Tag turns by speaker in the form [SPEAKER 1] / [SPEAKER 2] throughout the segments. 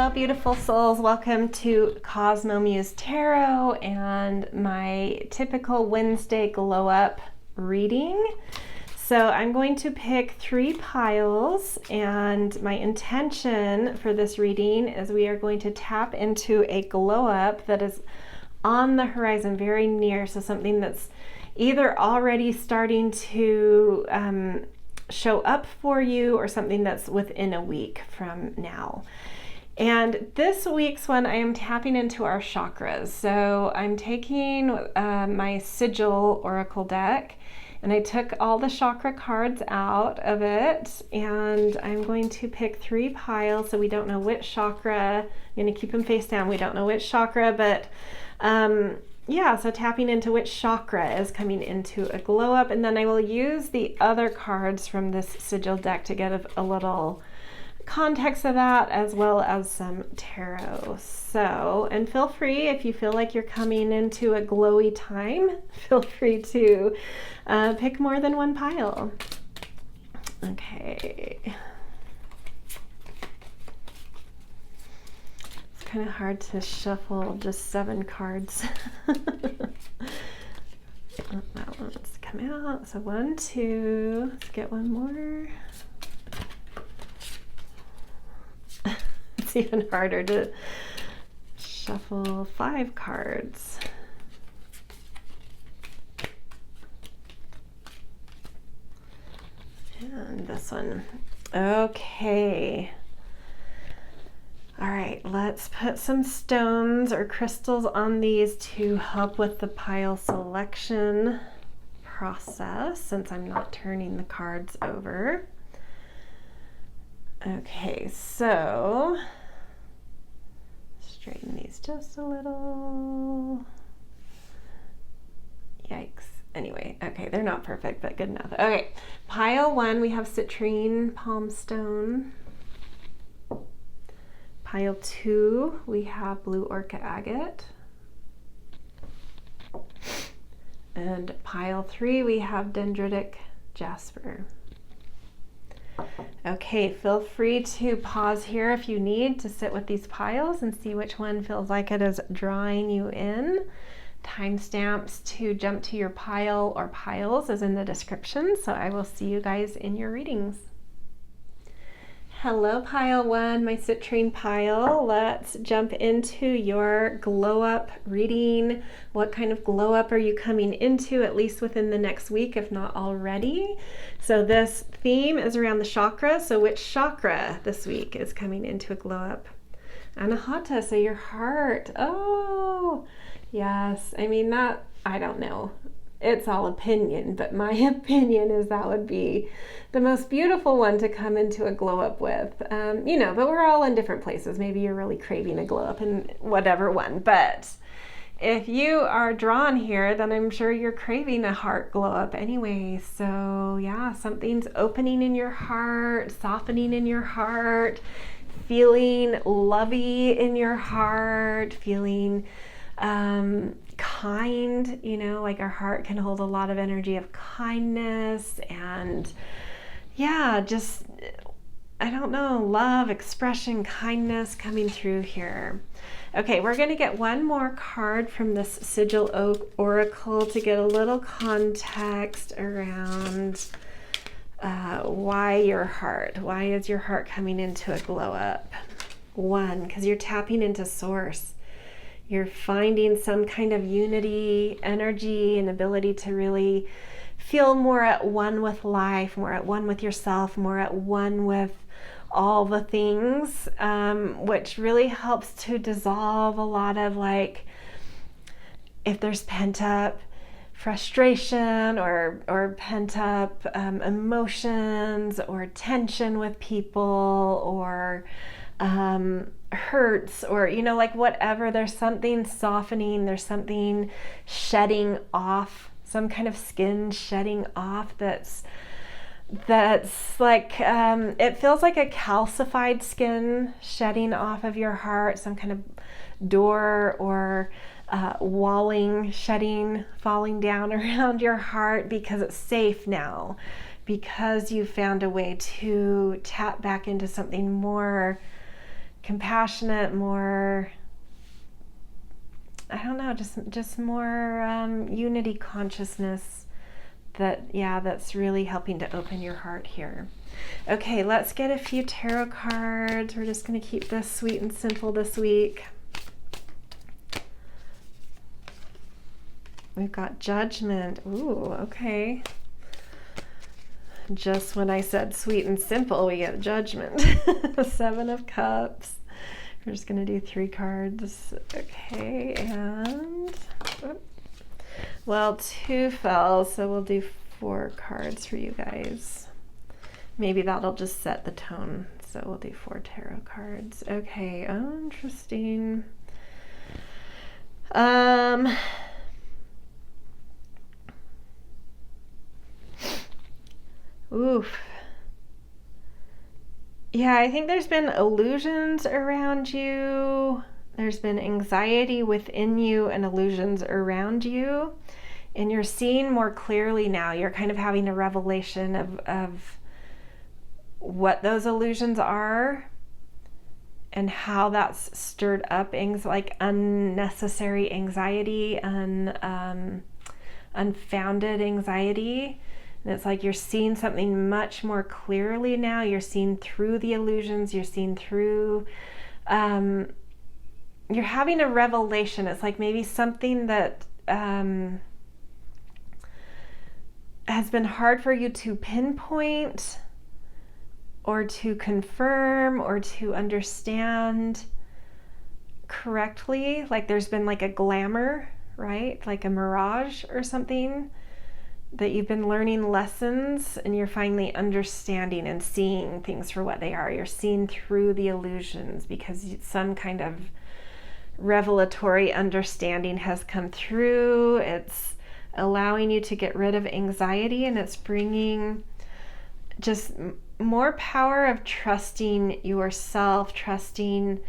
[SPEAKER 1] Hello, beautiful souls. Welcome to Cosmo Muse Tarot and my typical Wednesday glow up reading. So I'm going to pick 3 piles, and my intention for this reading is we are going to tap into a glow up that is on the horizon, very near. So something that's either already starting to show up for you or something that's within a week from now. And this week's one, I am tapping into our chakras. So I'm taking my Sigil Oracle deck, and I took all the chakra cards out of it, and I'm going to pick 3 piles. So we don't know which chakra. I'm going to keep them face down. We don't know which chakra, but yeah, so tapping into which chakra is coming into a glow up, and then I will use the other cards from this Sigil deck to get a little context of that, as well as some tarot. So, and feel free, if you feel like you're coming into a glowy time, feel free to pick more than 1 pile. Okay. Kind of hard to shuffle just 7 cards. Oh, that one's come out. So 1, 2. Let's get one more. It's even harder to shuffle 5 cards. And this one. Okay. All right, let's put some stones or crystals on these to help with the pile selection process, since I'm not turning the cards over. Okay, so straighten these just a little. Yikes. Anyway, okay, they're not perfect, but good enough. Okay, pile 1, we have citrine palm stone. Pile 2, we have blue orchid agate. And pile 3, we have dendritic jasper. Okay, feel free to pause here if you need to sit with these piles and see which one feels like it is drawing you in. Timestamps to jump to your pile or piles is in the description, so I will see you guys in your readings. Hello, pile 1, my citrine pile. Let's jump into your glow up reading. What kind of glow up are you coming into, at least within the next week, if not already? So this theme is around the chakra. So which chakra this week is coming into a glow up? Anahata, so your heart. Oh, yes. I mean, that, I don't know. It's all opinion, but my opinion is that would be the most beautiful one to come into a glow up with. You know, but we're all in different places. Maybe you're really craving a glow up in whatever one. But if you are drawn here, then I'm sure you're craving a heart glow up anyway. So yeah, something's opening in your heart, softening in your heart, feeling lovey in your heart, feeling kind, you know, like our heart can hold a lot of energy of kindness and yeah, just, I don't know, love, expression, kindness coming through here. Okay, we're going to get one more card from this Sigil Oracle to get a little context around why is your heart coming into a glow up? 1, because you're tapping into source. You're finding some kind of unity, energy, and ability to really feel more at one with life, more at one with yourself, more at one with all the things, which really helps to dissolve a lot of, like, if there's pent up frustration or pent up emotions or tension with people or hurts, or, you know, like whatever, there's something softening, there's something shedding off, some kind of skin shedding off that's like, it feels like a calcified skin shedding off of your heart, some kind of door or walling, shedding, falling down around your heart because it's safe now, because you found a way to tap back into something more compassionate, more, I don't know, just more unity consciousness that's really helping to open your heart here. Okay, let's get a few tarot cards. We're just going to keep this sweet and simple this week. We've got Judgment. Ooh, okay. Just when I said sweet and simple, we get Judgment. 7 of Cups. We're just going to do 3 cards. Okay, and... well, 2 fell, so we'll do 4 cards for you guys. Maybe that'll just set the tone. So we'll do 4 tarot cards. Okay, oh, interesting. Oof. Yeah, I think there's been illusions around you. There's been anxiety within you and illusions around you. And you're seeing more clearly now. You're kind of having a revelation of what those illusions are and how that's stirred up like unnecessary anxiety and unfounded anxiety. And it's like you're seeing something much more clearly now. You're seeing through the illusions. You're seeing through, you're having a revelation. It's like maybe something that has been hard for you to pinpoint or to confirm or to understand correctly. Like there's been like a glamour, right? Like a mirage or something that you've been learning lessons and you're finally understanding and seeing things for what they are. You're seeing through the illusions because some kind of revelatory understanding has come through. It's allowing you to get rid of anxiety, and it's bringing just more power of trusting yourself, trusting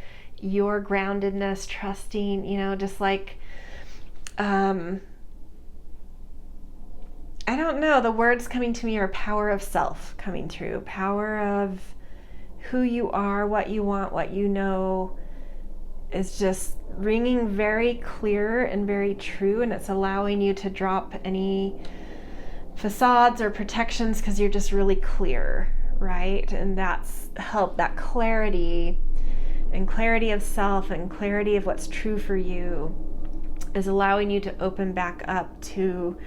[SPEAKER 1] your groundedness, trusting, just like, I don't know, the words coming to me are power of self coming through, power of who you are, what you want, what you know is just ringing very clear and very true, and it's allowing you to drop any facades or protections because you're just really clear, right? And that's help, that clarity and clarity of self and clarity of what's true for you is allowing you to open back up to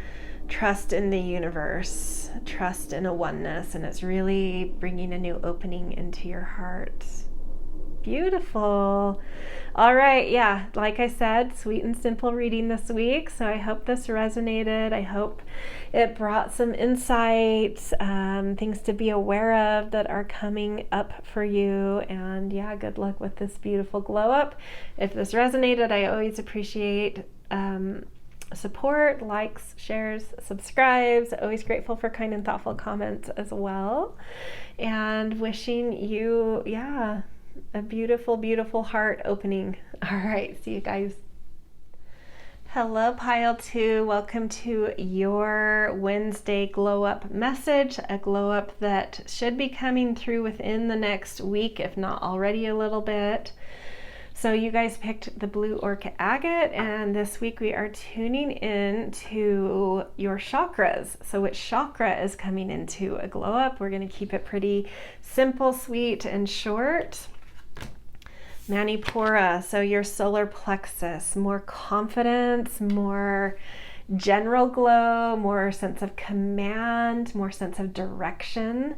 [SPEAKER 1] trust in the universe, trust in a oneness, and it's really bringing a new opening into your heart. Beautiful. All right, yeah, like I said, sweet and simple reading this week, so I hope this resonated. I hope it brought some insights, things to be aware of that are coming up for you, and yeah, good luck with this beautiful glow up. If this resonated, I always appreciate support, likes, shares, subscribes. Always grateful for kind and thoughtful comments as well. And wishing you, a beautiful, beautiful heart opening. All right, see you guys. Hello, Pile 2. Welcome to your Wednesday glow up message, a glow up that should be coming through within the next week, if not already a little bit. So you guys picked the blue orchid agate, and this week we are tuning in to your chakras. So which chakra is coming into a glow up? We're going to keep it pretty simple, sweet, and short. Manipura, so your solar plexus, more confidence, more general glow, more sense of command, more sense of direction.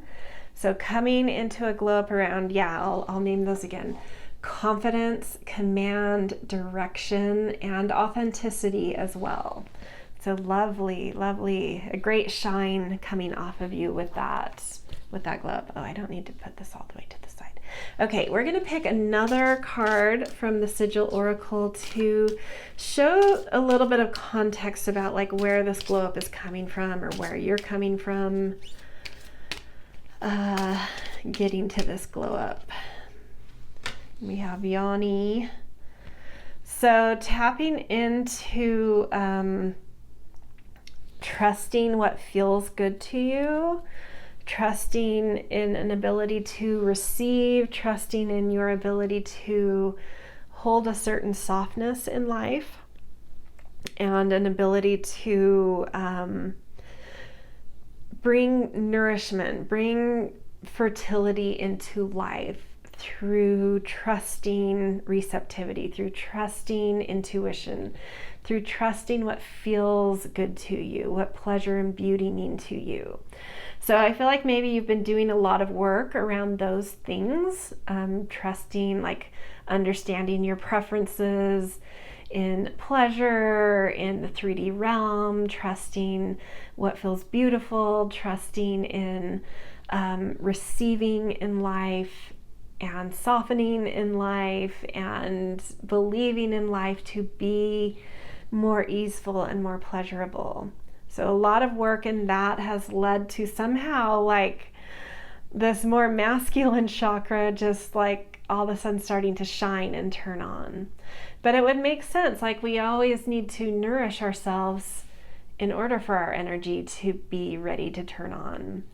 [SPEAKER 1] So coming into a glow up around, I'll name those again. Confidence, command, direction, and authenticity as well. So lovely, lovely, a great shine coming off of you with that glow up. Oh, I don't need to put this all the way to the side. Okay, we're gonna pick another card from the Sigil Oracle to show a little bit of context about like where this glow up is coming from or where you're coming from getting to this glow up. We have Yanni. So tapping into trusting what feels good to you, trusting in an ability to receive, trusting in your ability to hold a certain softness in life, and an ability to bring nourishment, bring fertility into life through trusting receptivity, through trusting intuition, through trusting what feels good to you, what pleasure and beauty mean to you. So I feel like maybe you've been doing a lot of work around those things, trusting, like understanding your preferences in pleasure, in the 3D realm, trusting what feels beautiful, trusting in receiving in life, and softening in life, and believing in life to be more easeful and more pleasurable. So a lot of work in that has led to somehow like this more masculine chakra just like all of a sudden starting to shine and turn on. But it would make sense, like we always need to nourish ourselves in order for our energy to be ready to turn on.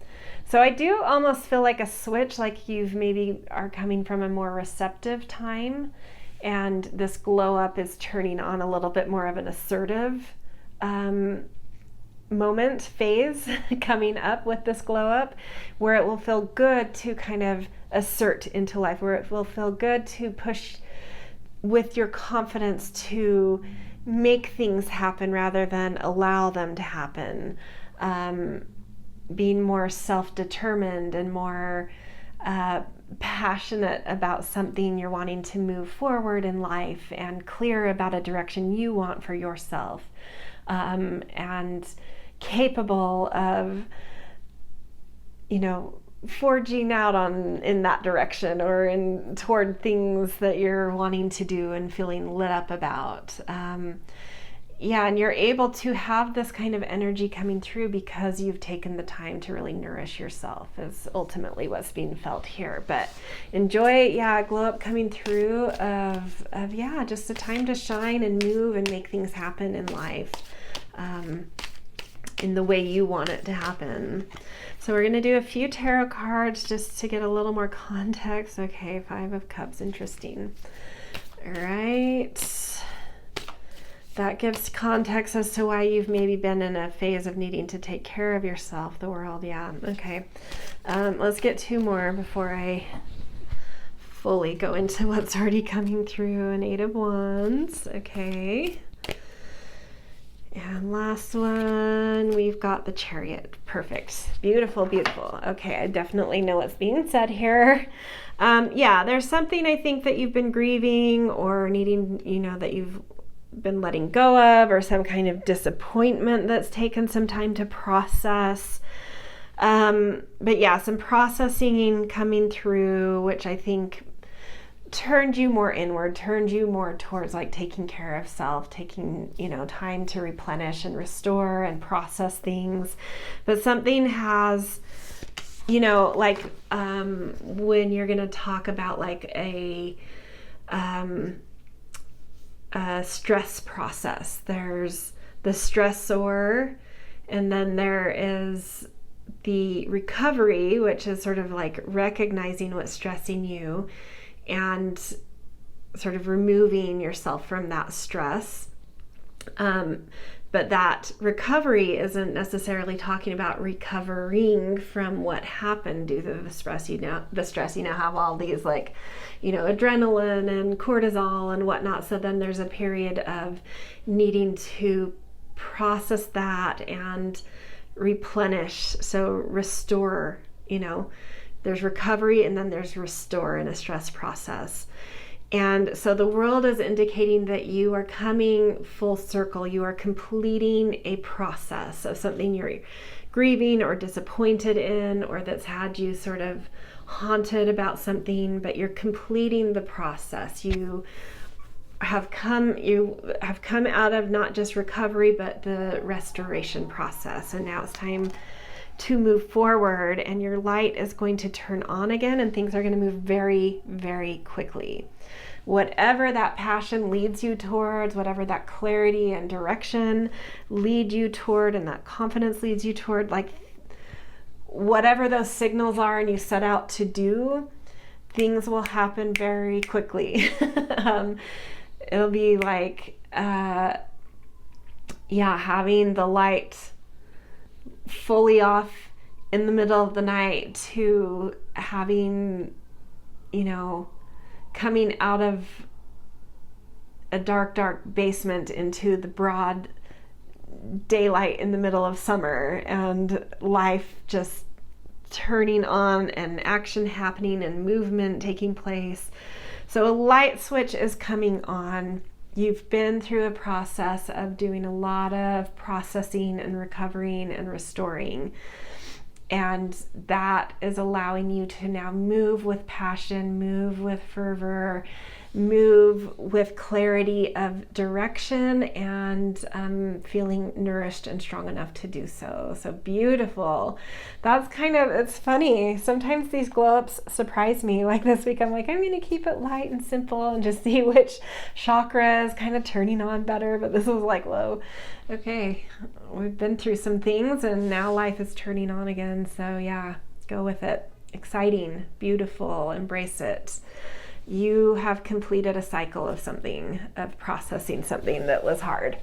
[SPEAKER 1] So I do almost feel like a switch, like you've maybe are coming from a more receptive time, and this glow up is turning on a little bit more of an assertive moment, phase coming up with this glow up, where it will feel good to kind of assert into life, where it will feel good to push with your confidence to make things happen rather than allow them to happen. Being more self-determined and more passionate about something you're wanting to move forward in life, and clear about a direction you want for yourself, and capable of, forging out in that direction, or toward things that you're wanting to do and feeling lit up about. And you're able to have this kind of energy coming through because you've taken the time to really nourish yourself, is ultimately what's being felt here. But enjoy, glow up coming through of just a time to shine and move and make things happen in life, in the way you want it to happen. So we're going to do a few tarot cards just to get a little more context. Okay, 5 of Cups, interesting. All right. That gives context as to why you've maybe been in a phase of needing to take care of yourself, the world. Yeah, okay. Let's get 2 more before I fully go into what's already coming through. An 8 of Wands. Okay. And last one, we've got the Chariot. Perfect. Beautiful, beautiful. Okay, I definitely know what's being said here. There's something I think that you've been grieving or needing, that you've been letting go of, or some kind of disappointment that's taken some time to process. Some processing coming through, which I think turned you more inward, turned you more towards like taking care of self, taking, time to replenish and restore and process things. But something has, when you're going to talk about like a stress process, there's the stressor, and then there is the recovery, which is sort of like recognizing what's stressing you and sort of removing yourself from that stress. But that recovery isn't necessarily talking about recovering from what happened due to the stress. Have all these adrenaline and cortisol and whatnot. So then there's a period of needing to process that and replenish. So restore, there's recovery and then there's restore in a stress process. And so the world is indicating that you are coming full circle. You are completing a process of something you're grieving or disappointed in, or that's had you sort of haunted about something, but you're completing the process. You have come out of not just recovery, but the restoration process. And now it's time to move forward, and your light is going to turn on again, and things are going to move very, very quickly. Whatever that passion leads you towards, whatever that clarity and direction lead you toward, and that confidence leads you toward, whatever those signals are and you set out to do, things will happen very quickly. It'll be like, having the light fully off in the middle of the night to having, coming out of a dark basement into the broad daylight in the middle of summer, and life just turning on and action happening and movement taking place. So a light switch is coming on. You've been through a process of doing a lot of processing and recovering and restoring. And that is allowing you to now move with passion, move with fervor, move with clarity of direction, and feeling nourished and strong enough to do so. So beautiful. That's it's funny. Sometimes these glow ups surprise me. Like this week, I'm like, I'm going to keep it light and simple and just see which chakra is kind of turning on better. But this was like, whoa, okay, we've been through some things and now life is turning on again. So yeah, go with it. Exciting, beautiful, embrace it. You have completed a cycle of something, of processing something that was hard.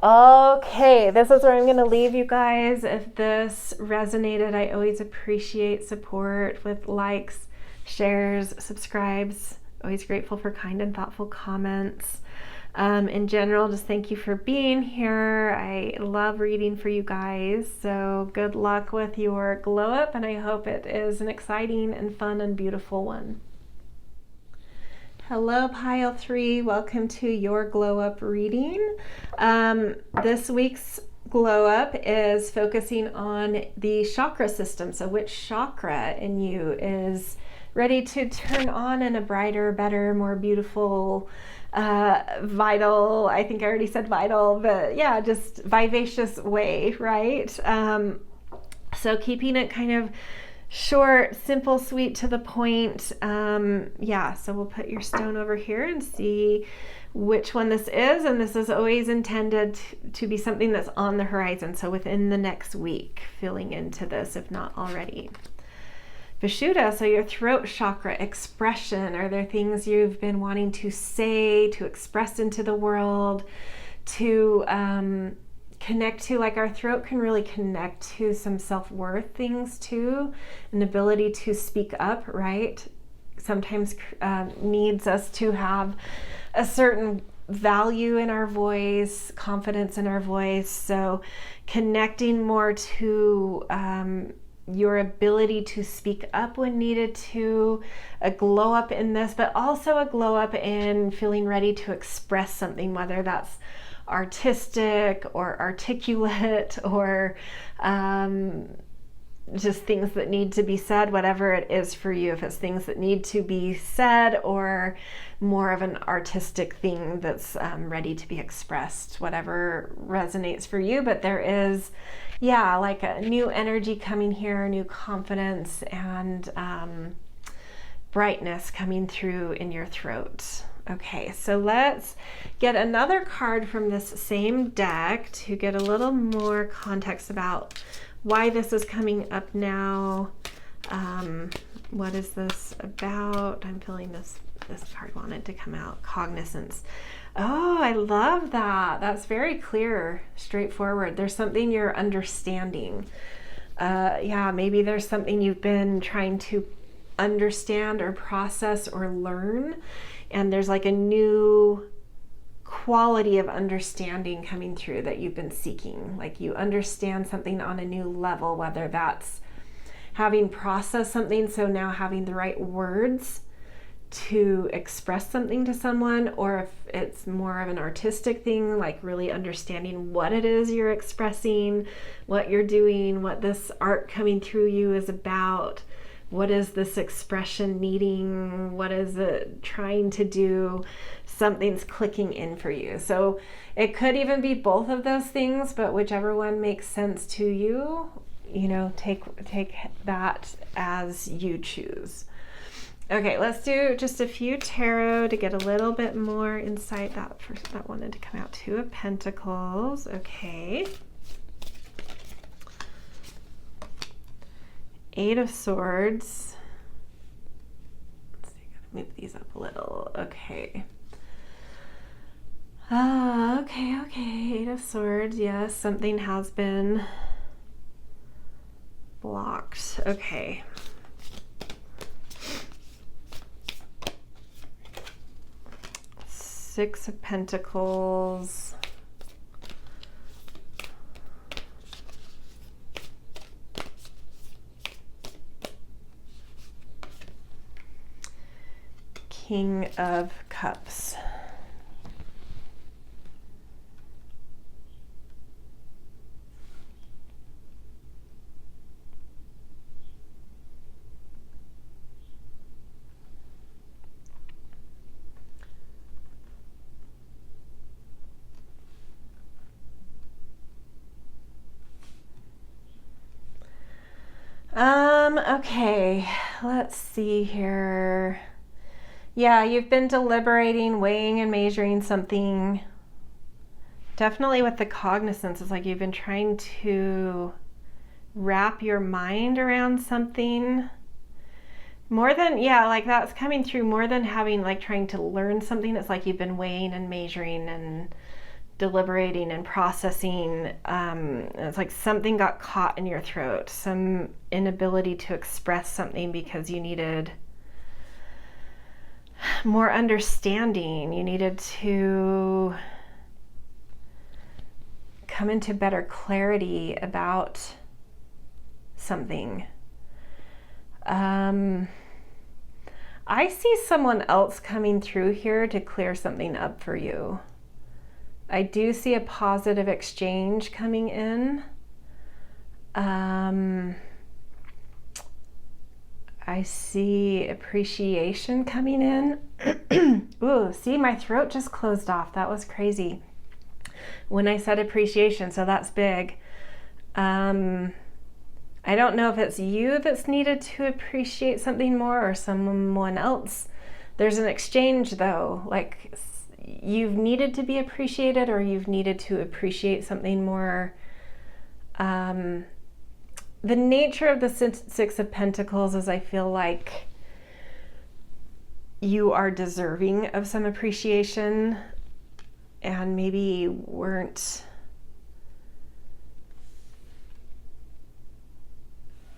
[SPEAKER 1] Okay, this is where I'm going to leave you guys. If this resonated, I always appreciate support with likes, shares, subscribes. Always grateful for kind and thoughtful comments. In general, just thank you for being here. I love reading for you guys. So good luck with your glow up, and I hope it is an exciting and fun and beautiful one. Hello, Pile 3. Welcome to your glow up reading. This week's glow up is focusing on the chakra system. So which chakra in you is ready to turn on in a brighter, better, more beautiful, vital, I think I already said vital, but yeah, just vivacious way, right? So keeping it kind of short, simple, sweet, to the point. So we'll put your stone over here and see which one this is. And this is always intended to be something that's on the horizon. So within the next week, filling into this, if not already. Vishuddha, so your throat chakra, expression. Are there things you've been wanting to say, to express into the world, to connect to? Like our throat can really connect to some self-worth things too, an ability to speak up, right? Sometimes needs us to have a certain value in our voice, confidence in our voice. So connecting more to your ability to speak up when needed to, a glow up in this, but also a glow up in feeling ready to express something, whether that's artistic or articulate or just things that need to be said, whatever it is for you. If it's things that need to be said or more of an artistic thing that's ready to be expressed, whatever resonates for you. But there is, like a new energy coming here, new confidence and brightness coming through in your throat. Okay, so let's get another card from this same deck to get a little more context about why this is coming up now. What is this about? I'm feeling this card wanted to come out. Cognizance. Oh, I love that. That's very clear, straightforward. There's something you're understanding. Maybe there's something you've been trying to understand or process or learn, and there's like a new quality of understanding coming through that you've been seeking. Like you understand something on a new level, whether that's having processed something, so now having the right words to express something to someone, or if it's more of an artistic thing, like really understanding what it is you're expressing, what you're doing, what this art coming through you is about. What is this expression needing? What is it trying to do? Something's clicking in for you. So it could even be both of those things, but whichever one makes sense to you, take that as you choose. Okay, let's do just a few tarot to get a little bit more insight. That wanted to come out. Two of Pentacles. Okay. Eight of Swords. Let's see, I gotta move these up a little. Okay. Okay. Eight of Swords. Yes, something has been blocked. Okay. Six of Pentacles. King of Cups. Okay, let's see here. Yeah, you've been deliberating, weighing and measuring something. Definitely with the cognizance, it's like you've been trying to wrap your mind around something. More than, yeah, like that's coming through more than having, like trying to learn something. It's like you've been weighing and measuring and deliberating and processing. It's like something got caught in your throat, some inability to express something because you needed more understanding. You needed to come into better clarity about something. I see someone else coming through here to clear something up for you. I do see a positive exchange coming in. I see appreciation coming in. Ooh, see, my throat just closed off. That was crazy when I said appreciation, so that's big. I don't know if it's you that's needed to appreciate something more or someone else. There's an exchange though, like you've needed to be appreciated or you've needed to appreciate something more. The nature of the Six of Pentacles is I feel like you are deserving of some appreciation and maybe weren't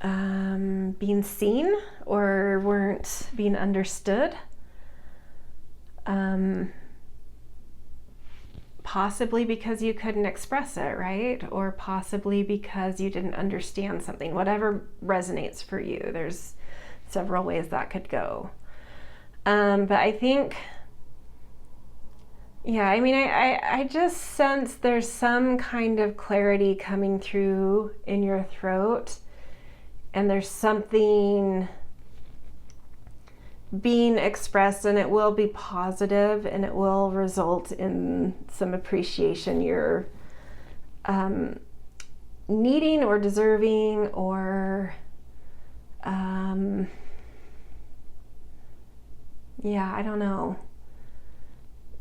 [SPEAKER 1] being seen or weren't being understood. Possibly because you couldn't express it, right? Or possibly because you didn't understand something. Whatever resonates for you. There's several ways that could go. But I think, yeah, I mean, I just sense there's some kind of clarity coming through in your throat, and there's something being expressed, and it will be positive and it will result in some appreciation you're needing or deserving or yeah, I don't know.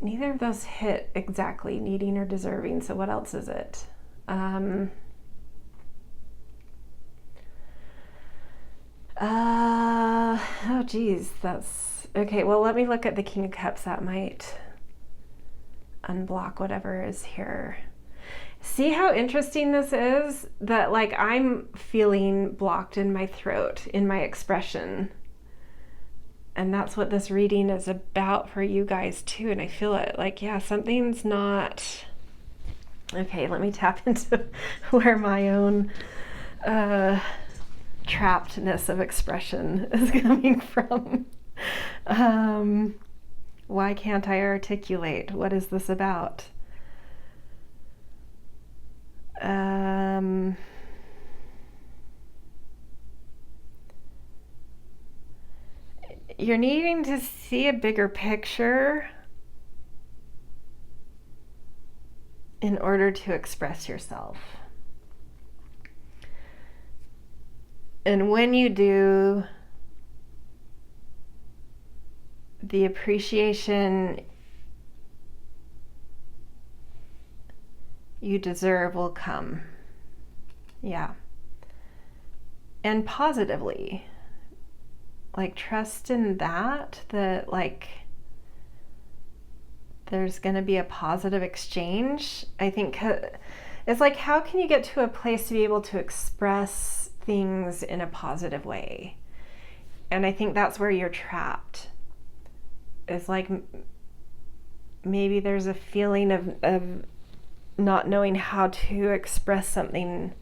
[SPEAKER 1] Neither of those hit exactly, needing or deserving, so what else is it? Oh geez, that's okay. Well, let me look at the King of Cups. That might unblock whatever is here. See how interesting this is? That like I'm feeling blocked in my throat, in my expression. And that's what this reading is about for you guys too. And I feel it like, yeah, something's not okay. Let me tap into where my own trappedness of expression is coming from. Why can't I articulate? What is this about? You're needing to see a bigger picture in order to express yourself. And when you do, the appreciation you deserve will come. Yeah. and positively. Like, trust in that like there's going to be a positive exchange. I think it's like, how can you get to a place to be able to express things in a positive way? And I think that's where you're trapped. It's like maybe there's a feeling of not knowing how to express something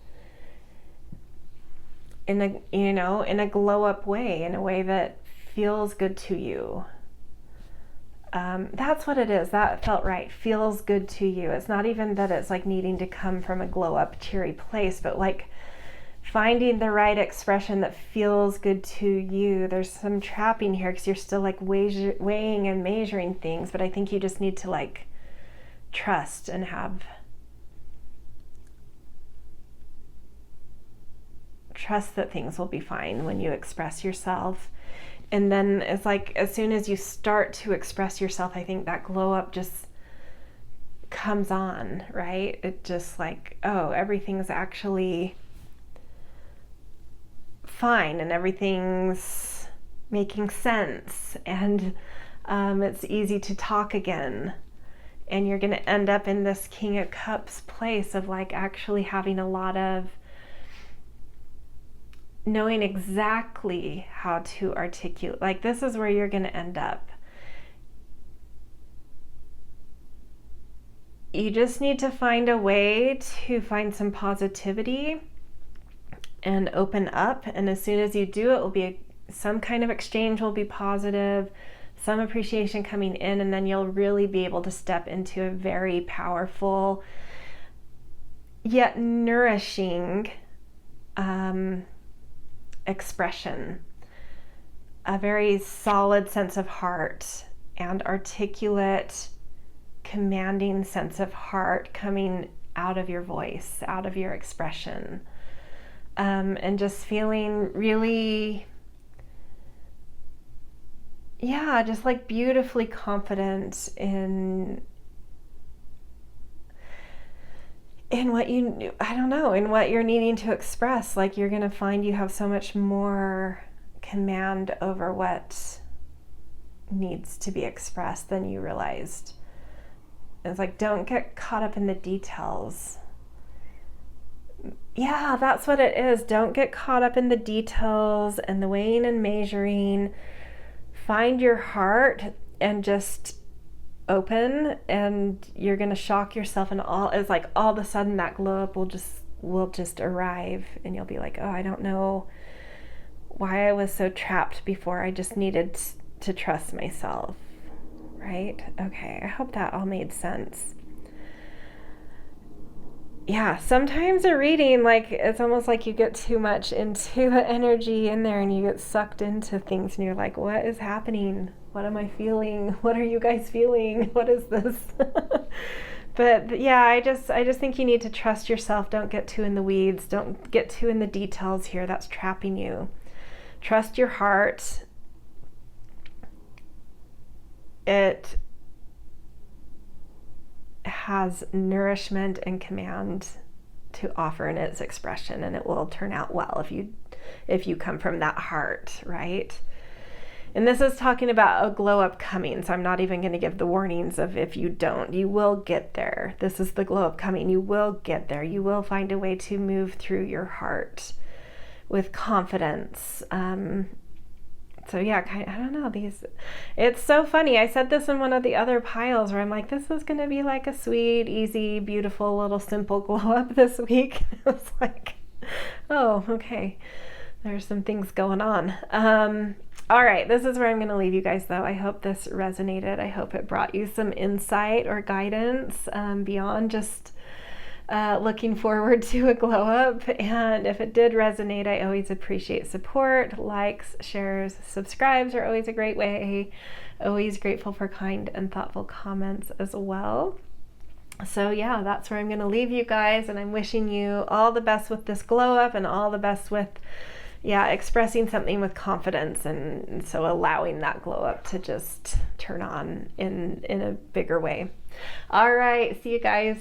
[SPEAKER 1] in a, in a glow up way, in a way that feels good to you. That's what it is. That felt right. Feels good to you. It's not even that it's like needing to come from a glow up, cheery place, but like finding the right expression that feels good to you. There's some trapping here because you're still like weighing and measuring things, but I think you just need to like trust and trust that things will be fine when you express yourself. And then it's like, as soon as you start to express yourself, I think that glow up just comes on, right? It just like, oh, everything's actually fine and everything's making sense, and it's easy to talk again. And you're going to end up in this King of Cups place of like actually having a lot of knowing exactly how to articulate. Like, this is where you're going to end up. You just need to find a way to find some positivity and open up. And as soon as you do, it will be some kind of exchange will be positive, some appreciation coming in, and then you'll really be able to step into a very powerful yet nourishing expression, a very solid sense of heart and articulate, commanding sense of heart coming out of your voice, out of your expression, and just feeling really, just like beautifully confident in what in what you're needing to express. Like, you're going to find you have so much more command over what needs to be expressed than you realized. It's like, don't get caught up in the details. Yeah, that's what it is. Don't get caught up in the details and the weighing and measuring. Find your heart and just open, and you're going to shock yourself, and it's like all of a sudden that glow up will just arrive, and you'll be like, oh, I don't know why I was so trapped before. I just needed to trust myself, right? Okay, I hope that all made sense. Yeah, sometimes a reading, like, it's almost like you get too much into the energy in there and you get sucked into things and you're like, what is happening? What am I feeling? What are you guys feeling? What is this? But yeah, I just think you need to trust yourself. Don't get too in the weeds. Don't get too in the details here. That's trapping you. Trust your heart. It has nourishment and command to offer in its expression, and it will turn out well if you come from that heart, right? And this is talking about a glow up coming, so I'm not even going to give the warnings of if you don't. You will get there. This is the glow up coming. You will get there. You will find a way to move through your heart with confidence. So yeah, I don't know, it's so funny. I said this in one of the other piles where I'm like, this is going to be like a sweet, easy, beautiful, little simple glow up this week. It was like, oh, okay. There's some things going on. All right, this is where I'm going to leave you guys, though. I hope this resonated. I hope it brought you some insight or guidance beyond just looking forward to a glow up. And if it did resonate, I always appreciate support. Likes, shares, subscribes are always a great way. Always grateful for kind and thoughtful comments as well. So yeah, that's where I'm going to leave you guys, and I'm wishing you all the best with this glow up and all the best with expressing something with confidence, and so allowing that glow up to just turn on in a bigger way. All right, see you guys.